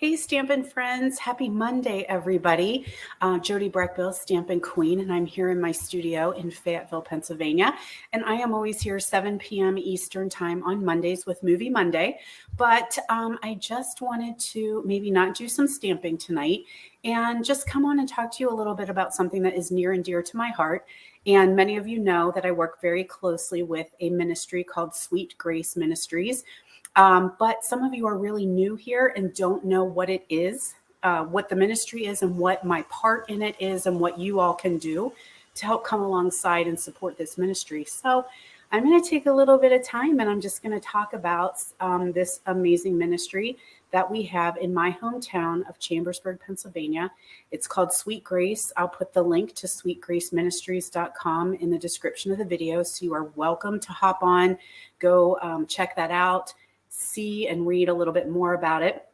Hey, Stampin' friends. Happy Monday, everybody. Jody Breckbill, Stampin' Queen, and I'm here in my studio in Fayetteville, Pennsylvania. And I am always here 7 p.m. Eastern time on Mondays with Movie Monday. But I just wanted to maybe not do some stamping tonight and just come on and talk to you a little bit about something that is near and dear to my heart. And many of you know that I work very closely with a ministry called Sweet Grace Ministries. But some of you are really new here and don't know what it is, what the ministry is, and what my part in it is, and what you all can do to help come alongside and support this ministry. So I'm going to take a little bit of time and I'm just going to talk about this amazing ministry that we have in my hometown of Chambersburg, Pennsylvania. It's called Sweet Grace. I'll put the link to sweetgraceministries.com in the description of the video. So you are welcome to hop on, go check that out, see and read a little bit more about it.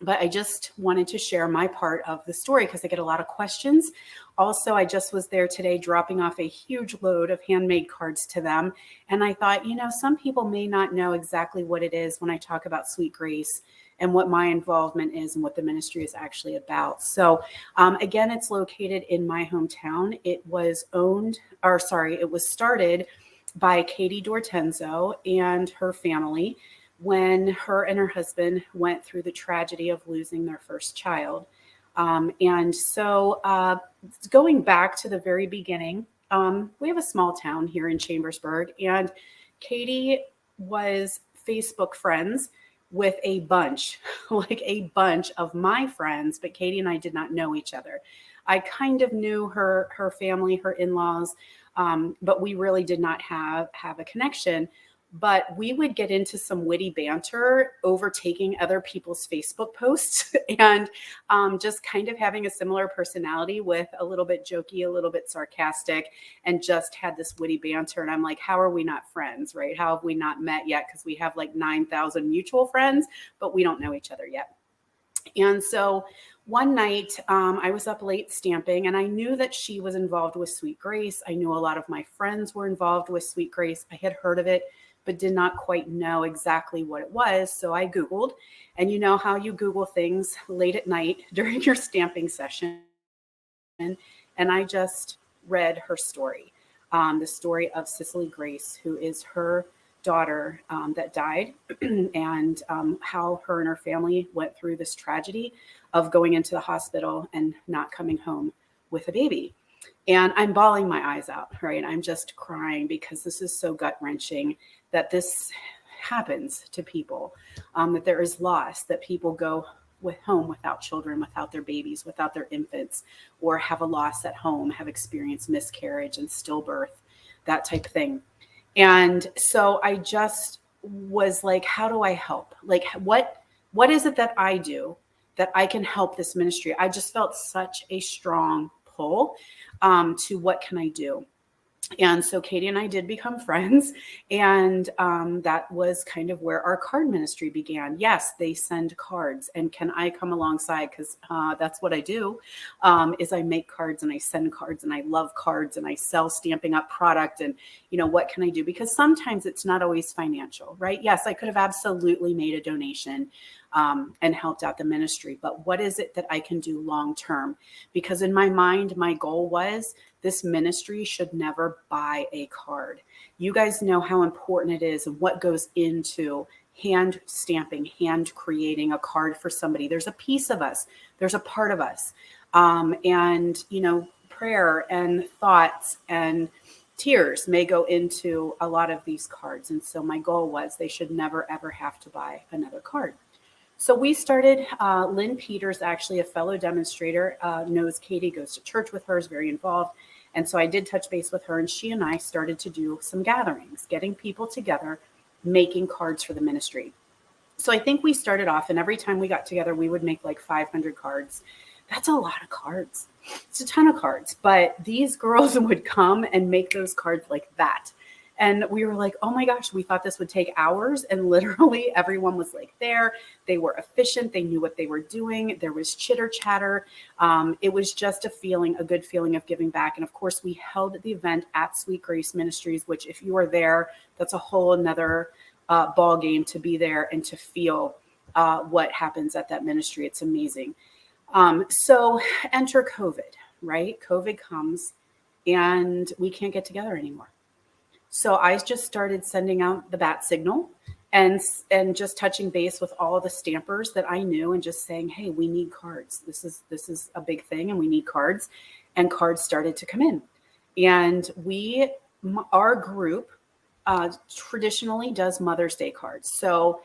But I just wanted to share my part of the story because I get a lot of questions. Also, I just was there today dropping off a huge load of handmade cards to them. And I thought, some people may not know exactly what it is when I talk about Sweet Grace and what my involvement is and what the ministry is actually about. So again, it's located in my hometown. It was started by Katie Dortenzo and her family when her and her husband went through the tragedy of losing their first child. And so going back to the very beginning, we have a small town here in Chambersburg, and Katie was Facebook friends with a bunch of my friends, but Katie and I did not know each other. I kind of knew her family, her in-laws, but we really did not have a connection. But we would get into some witty banter overtaking other people's Facebook posts and just kind of having a similar personality with a little bit jokey, a little bit sarcastic, and just had this witty banter. And I'm like, how are we not friends, right? How have we not met yet? Because we have like 9,000 mutual friends, but we don't know each other yet. And so one night I was up late stamping and I knew that she was involved with Sweet Grace. I knew a lot of my friends were involved with Sweet Grace. I had heard of it, but did not quite know exactly what it was. So I Googled, and you know how you Google things late at night during your stamping session. And I just read her story, the story of Cicely Grace, who is her daughter that died, and how her and her family went through this tragedy of going into the hospital and not coming home with a baby. And I'm bawling my eyes out, right? I'm just crying because this is so gut-wrenching that this happens to people, that there is loss, that people go home without children, without their babies, without their infants, or have a loss at home, have experienced miscarriage and stillbirth, that type of thing. And so I just was like, how do I help? Like, what is it that I do that I can help this ministry? I just felt such a strong pull to what can I do? And so Katie and I did become friends, and that was kind of where our card ministry began. Yes, they send cards, and can I come alongside? Because that's what I do, is I make cards and I send cards, and I love cards, and I sell Stampin' Up product, and what can I do? Because sometimes it's not always financial, right? Yes, I could have absolutely made a donation and helped out the ministry, but what is it that I can do long term? Because in my mind, my goal was this ministry should never buy a card. You guys know how important it is and what goes into hand stamping, hand creating a card for somebody. There's a piece of us, there's a part of us, and prayer and thoughts and tears may go into a lot of these cards. And so my goal was they should never, ever have to buy another card. So we started, Lynn Peters, actually a fellow demonstrator, knows Katie, goes to church with her, is very involved. And so I did touch base with her, and she and I started to do some gatherings, getting people together, making cards for the ministry. So I think we started off, and every time we got together, we would make like 500 cards. That's a lot of cards. It's a ton of cards. But these girls would come and make those cards like that. And we were like, oh my gosh, we thought this would take hours. And literally everyone was like there. They were efficient. They knew what they were doing. There was chitter chatter. It was just a good feeling of giving back. And of course, we held the event at Sweet Grace Ministries, which if you are there, that's a whole another ball game to be there and to feel what happens at that ministry. It's amazing. So enter COVID, right? COVID comes and we can't get together anymore. So I just started sending out the bat signal and just touching base with all the stampers that I knew and just saying, "Hey, we need cards. This is a big thing and we need cards." And cards started to come in. And our group traditionally does Mother's Day cards. So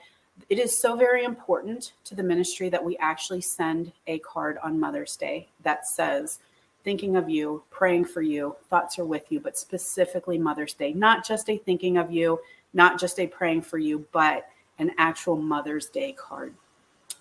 it is so very important to the ministry that we actually send a card on Mother's Day that says, "Thinking of you, praying for you, thoughts are with you," but specifically Mother's Day, not just a thinking of you, not just a praying for you, but an actual Mother's Day card,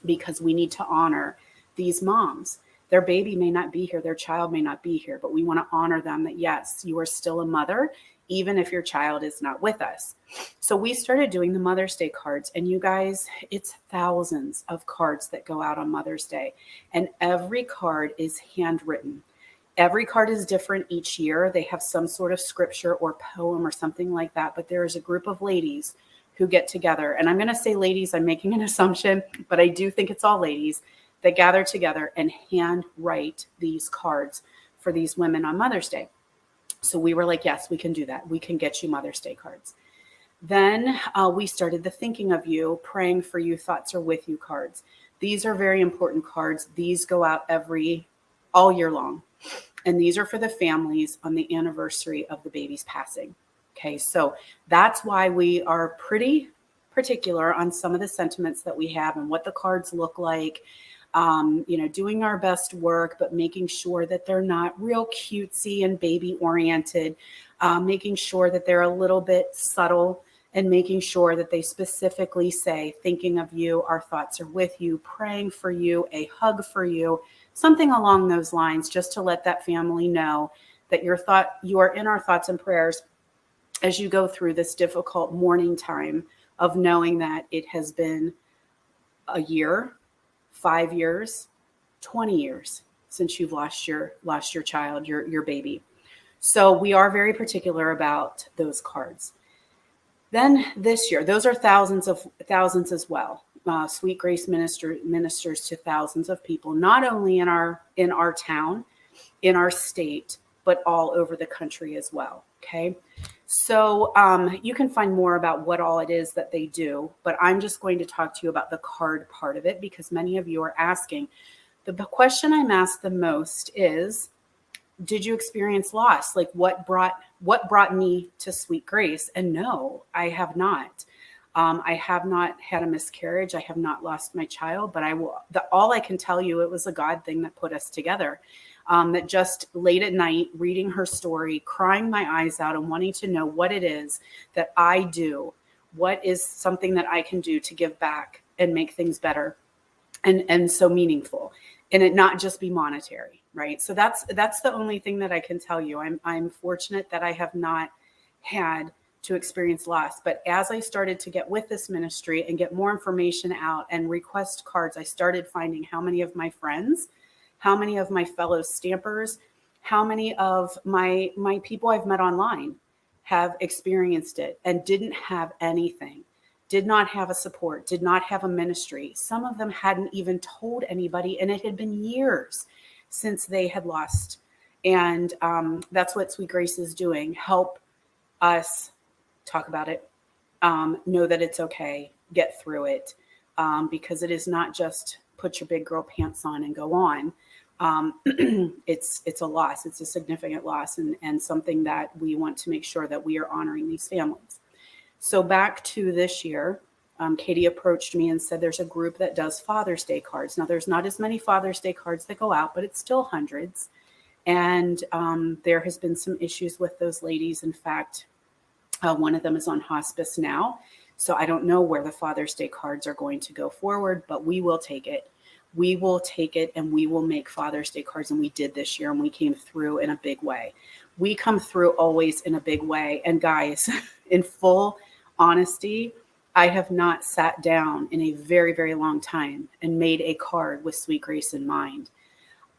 because we need to honor these moms. Their baby may not be here, their child may not be here, but we want to honor them that, yes, you are still a mother, even if your child is not with us. So we started doing the Mother's Day cards, and you guys, it's thousands of cards that go out on Mother's Day, and every card is handwritten. Every card is different each year. They have some sort of scripture or poem or something like that, but there is a group of ladies who get together, and I'm going to say ladies, I'm making an assumption, but I do think it's all ladies that gather together and handwrite these cards for these women on Mother's Day. So we were like, yes, we can do that. We can get you Mother's Day cards. Then we started the thinking of you, praying for you, thoughts are with you cards. These are very important cards. These go out all year long. And these are for the families on the anniversary of the baby's passing. Okay, so that's why we are pretty particular on some of the sentiments that we have and what the cards look like. Doing our best work, but making sure that they're not real cutesy and baby oriented, making sure that they're a little bit subtle, and making sure that they specifically say, "Thinking of you, our thoughts are with you, praying for you, a hug for you," something along those lines, just to let that family know that you are in our thoughts and prayers as you go through this difficult mourning time of knowing that it has been a year, 5 years, 20 years since you've lost your child, your baby. So we are very particular about those cards. Then this year, those are thousands as well. Sweet Grace ministers to thousands of people, not only in our town, in our state, but all over the country as well. Okay. So you can find more about what all it is that they do, but I'm just going to talk to you about the card part of it, because many of you are asking. The question I'm asked the most is, did you experience loss? Like what brought me to Sweet Grace? And no, I have not. I have not had a miscarriage. I have not lost my child, but all I can tell you, it was a God thing that put us together. That just late at night, reading her story, crying my eyes out and wanting to know what it is that I do, what is something that I can do to give back and make things better and so meaningful, and it not just be monetary, right? So that's the only thing that I can tell you. I'm fortunate that I have not had to experience loss. But as I started to get with this ministry and get more information out and request cards, I started finding how many of my friends, how many of my fellow stampers, how many of my people I've met online have experienced it and didn't have anything, did not have a support, did not have a ministry. Some of them hadn't even told anybody, and it had been years since they had lost. And that's what Sweet Grace is doing. Help us talk about it, know that it's okay, get through it, because it is not just put your big girl pants on and go on. It's a loss. It's a significant loss, and something that we want to make sure that we are honoring these families. So back to this year, Katie approached me and said there's a group that does Father's Day cards. Now, there's not as many Father's Day cards that go out, but it's still hundreds. And there has been some issues with those ladies. In fact, one of them is on hospice now. So I don't know where the Father's Day cards are going to go forward, but we will take it. We will take it and we will make Father's Day cards. And we did this year, and we came through in a big way. We come through always in a big way. And guys, in full honesty, I have not sat down in a very, very long time and made a card with Sweet Grace in mind.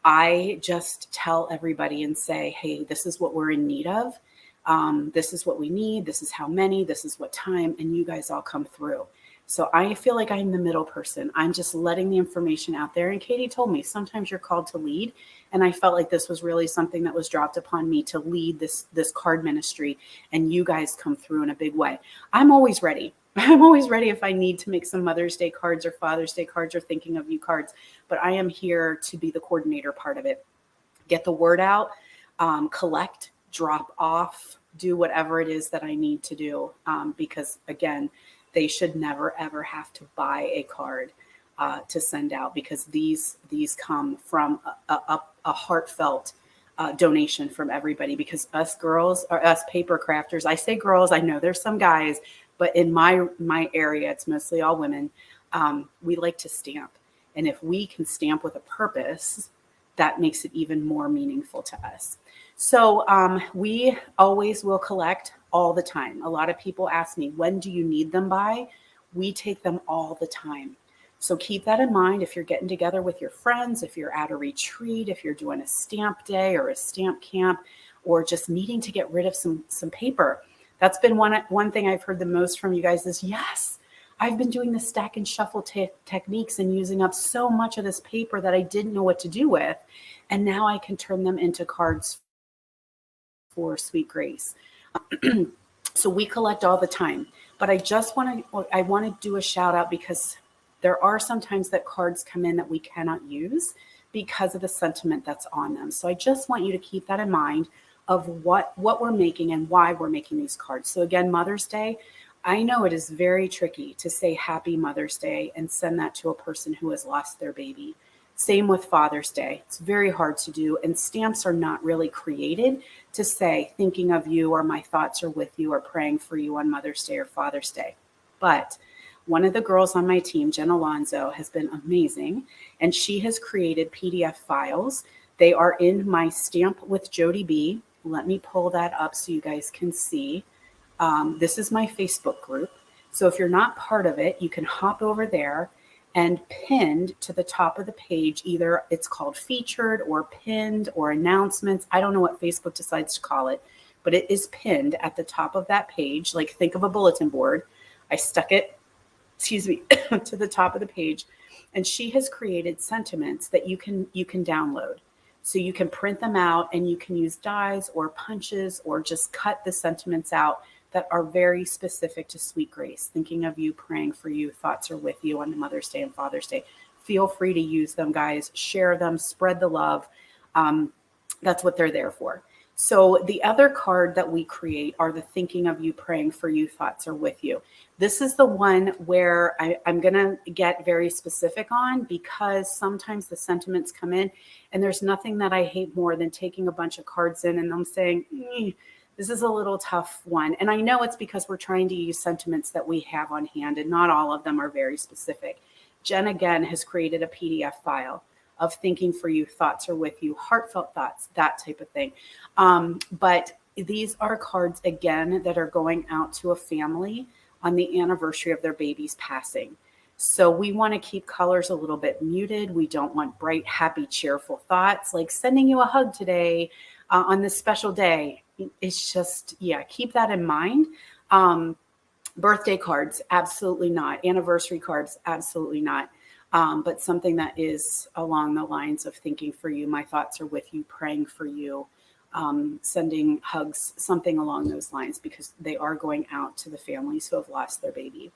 I just tell everybody and say, hey, this is what we're in need of. This is what we need. This is how many. This is what time. And you guys all come through. So I feel like I'm the middle person. I'm just letting the information out there. And Katie told me sometimes you're called to lead. And I felt like this was really something that was dropped upon me to lead this card ministry. And you guys come through in a big way. I'm always ready. I'm always ready if I need to make some Mother's Day cards or Father's Day cards or thinking of you cards. But I am here to be the coordinator part of it. Get the word out, collect, drop off, do whatever it is that I need to do. Because again, they should never ever have to buy a card to send out, because these come from a heartfelt donation from everybody. Because us girls, or us paper crafters, I say girls, I know there's some guys, but in my area, it's mostly all women. We like to stamp, and if we can stamp with a purpose, that makes it even more meaningful to us. So we always will collect all the time. A lot of people ask me, when do you need them by? We take them all the time. So keep that in mind if you're getting together with your friends, if you're at a retreat, if you're doing a stamp day or a stamp camp, or just needing to get rid of some paper. That's been one thing I've heard the most from you guys is, yes, I've been doing the stack and shuffle techniques and using up so much of this paper that I didn't know what to do with. And now I can turn them into cards for Sweet Grace. So we collect all the time, but I want to do a shout out, because there are sometimes that cards come in that we cannot use because of the sentiment that's on them. So I just want you to keep that in mind of what we're making and why we're making these cards. So again, Mother's Day, I know it is very tricky to say Happy Mother's Day and send that to a person who has lost their baby. Same with Father's Day. It's very hard to do. And stamps are not really created to say, thinking of you, or my thoughts are with you, or praying for you on Mother's Day or Father's Day. But one of the girls on my team, Jen Alonzo, has been amazing. And she has created PDF files. They are in my Stamp with Jody B. Let me pull that up so you guys can see. This is my Facebook group. So if you're not part of it, you can hop over there, and pinned to the top of the page, either it's called featured or pinned or announcements. I don't know what Facebook decides to call it, but it is pinned at the top of that page. Like, think of a bulletin board. I stuck it, to the top of the page. And she has created sentiments that you can download. So you can print them out, and you can use dies or punches, or just cut the sentiments out that are very specific to Sweet Grace, thinking of you, praying for you, thoughts are with you on Mother's Day and Father's Day. Feel free to use them, guys. Share them, spread the love. That's what they're there for. So the other card that we create are the thinking of you, praying for you, thoughts are with you. This is the one where I'm going to get very specific on, because sometimes the sentiments come in, and there's nothing that I hate more than taking a bunch of cards in and them saying, this is a little tough one. And I know it's because we're trying to use sentiments that we have on hand, and not all of them are very specific. Jen, again, has created a PDF file of thinking for you, thoughts are with you, heartfelt thoughts, that type of thing. But these are cards, again, that are going out to a family on the anniversary of their baby's passing. So we want to keep colors a little bit muted. We don't want bright, happy, cheerful thoughts like sending you a hug today on this special day. It's just, keep that in mind. Birthday cards, absolutely not. Anniversary cards, absolutely not. But something that is along the lines of thinking for you, my thoughts are with you, praying for you, sending hugs, something along those lines, because they are going out to the families who have lost their baby.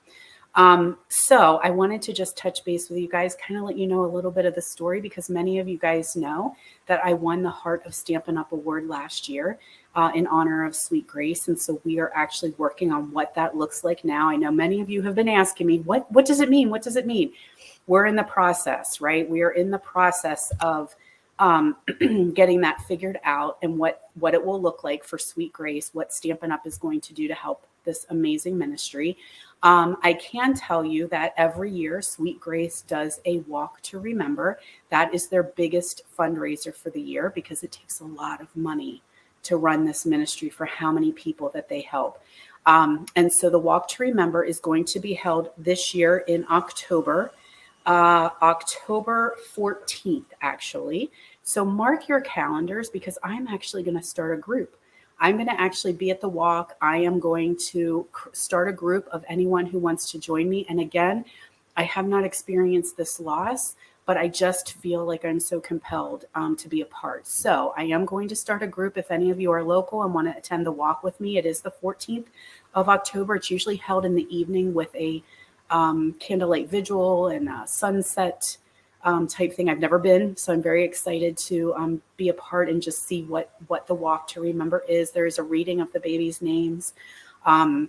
So I wanted to just touch base with you guys, kind of let you know a little bit of the story, because many of you guys know that I won the Heart of Stampin' Up! Award last year in honor of Sweet Grace. And so we are actually working on what that looks like now. I know many of you have been asking me, what does it mean? What does it mean? We're in the process, right? We are in the process of getting that figured out, and what it will look like for Sweet Grace, what Stampin' Up! Is going to do to help this amazing ministry. I can tell you that every year Sweet Grace does a Walk to Remember. That is their biggest fundraiser for the year, because it takes a lot of money to run this ministry for how many people that they help. And so the Walk to Remember is going to be held this year in October 14th, actually. So mark your calendars, because I'm actually going to start a group. I'm going to actually be at the walk. I am going to start a group of anyone who wants to join me. And again, I have not experienced this loss, but I just feel like I'm so compelled to be a part. So I am going to start a group. If any of you are local and want to attend the walk with me, it is the 14th of October. It's usually held in the evening with a candlelight vigil and a sunset type thing. I've never been, so I'm very excited to be a part and just see what the walk to remember is. There is a reading of the babies' names. Hold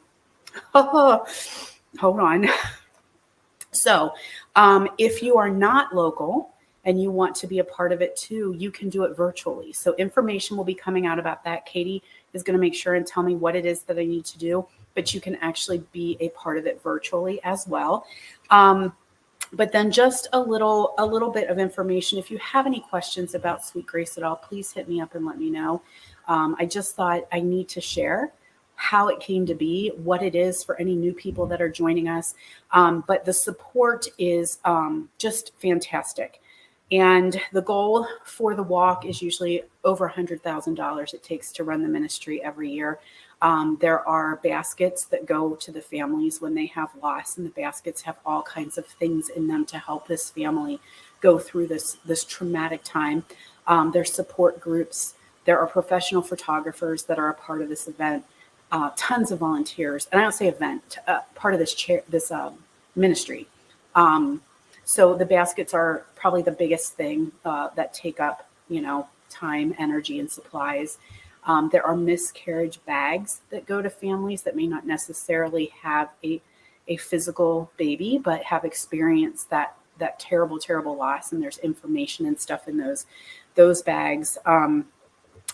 on. So if you are not local and you want to be a part of it too, you can do it virtually. So information will be coming out about that. Katie is going to make sure and tell me what it is that I need to do, but you can actually be a part of it virtually as well. But then just a little bit of information. If you have any questions about Sweet Grace at all, please hit me up and let me know. I just thought I need to share how it came to be, what it is for any new people that are joining us. But the support is just fantastic. And the goal for the walk is usually over $100,000 it takes to run the ministry every year. There are baskets that go to the families when they have loss, and the baskets have all kinds of things in them to help this family go through this traumatic time. There's support groups. There are professional photographers that are a part of this event. Tons of volunteers, and I don't say event, part of this ministry. So the baskets are probably the biggest thing that take up, time, energy, and supplies. There are miscarriage bags that go to families that may not necessarily have a physical baby, but have experienced that terrible, terrible loss. And there's information and stuff in those bags.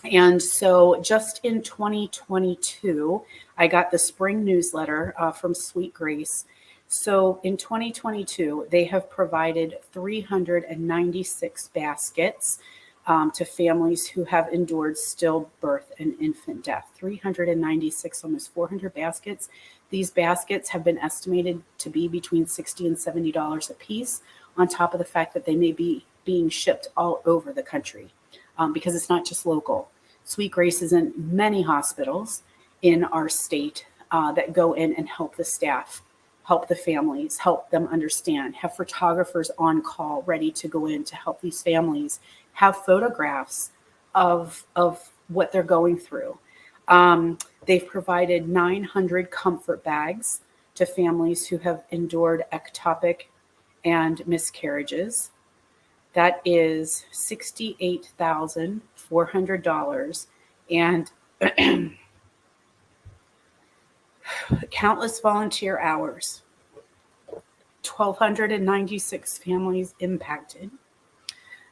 And so just in 2022, I got the spring newsletter from Sweet Grace. So in 2022, they have provided 396 baskets to families who have endured stillbirth and infant death. 396, almost 400 baskets. These baskets have been estimated to be between $60 and $70 a piece, on top of the fact that they may be being shipped all over the country. Because it's not just local. Sweet Grace is in many hospitals in our state that go in and help the staff, help the families, help them understand, have photographers on call ready to go in to help these families, have photographs of what they're going through. They've provided 900 comfort bags to families who have endured ectopic and miscarriages. That is $68,400 and countless volunteer hours. 1,296 families impacted.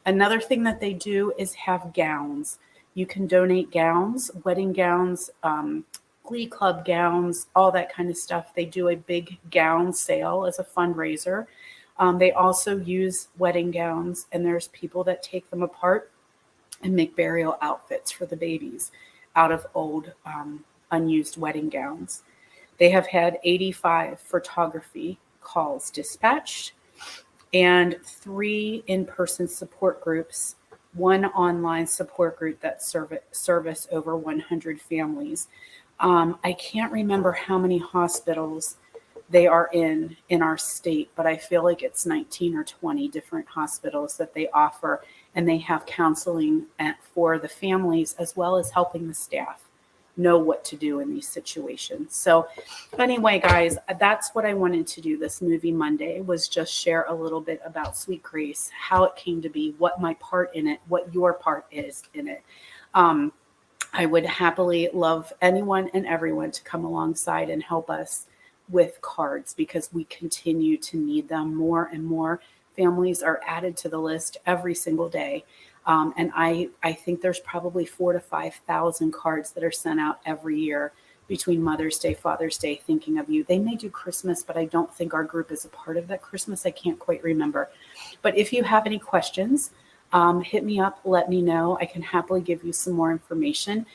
Another thing that they do is have gowns. You can donate gowns, wedding gowns, glee club gowns, all that kind of stuff. They do a big gown sale as a fundraiser. They also use wedding gowns, and there's people that take them apart and make burial outfits for the babies out of old, unused wedding gowns. They have had 85 photography calls dispatched and 3 in-person support groups, 1 online support group that service over 100 families. I can't remember how many hospitals they are in our state, but I feel like it's 19 or 20 different hospitals that they offer, and they have counseling for the families as well as helping the staff know what to do in these situations. So anyway, guys, that's what I wanted to do this Movie Monday, was just share a little bit about Sweet Grace, how it came to be, what my part in it, what your part is in it. I would happily love anyone and everyone to come alongside and help us with cards, because we continue to need them. More and more families are added to the list every single day. And I think there's probably 4,000 to 5,000 cards that are sent out every year between Mother's Day, Father's Day, thinking of you. They may do Christmas, but I don't think our group is a part of that Christmas. I can't quite remember. But if you have any questions, hit me up, let me know. I can happily give you some more information.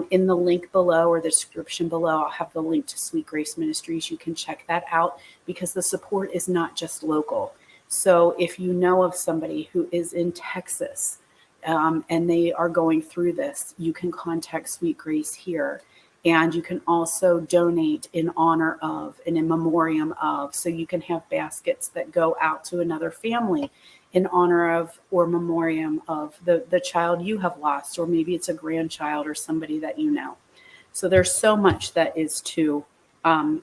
In the link below, or the description below, I'll have the link to Sweet Grace Ministries. You can check that out, because the support is not just local. So if you know of somebody who is in Texas, and they are going through this, you can contact Sweet Grace here. And you can also donate in honor of and in memoriam of. So you can have baskets that go out to another family in honor of or memoriam of the child you have lost, or maybe it's a grandchild or somebody that you know. So there's so much that is to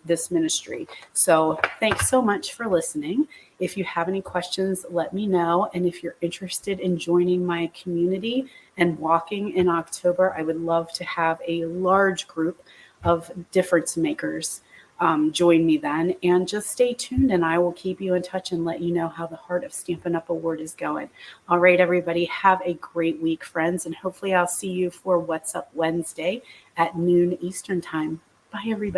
this ministry. So thanks so much for listening. If you have any questions, let me know. And if you're interested in joining my community and walking in October, I would love to have a large group of difference makers join me then. And just stay tuned, and I will keep you in touch and let you know how the Heart of Stampin' Up! Award is going. All right, everybody, have a great week, friends. And hopefully I'll see you for What's Up Wednesday at noon Eastern time. Bye, everybody.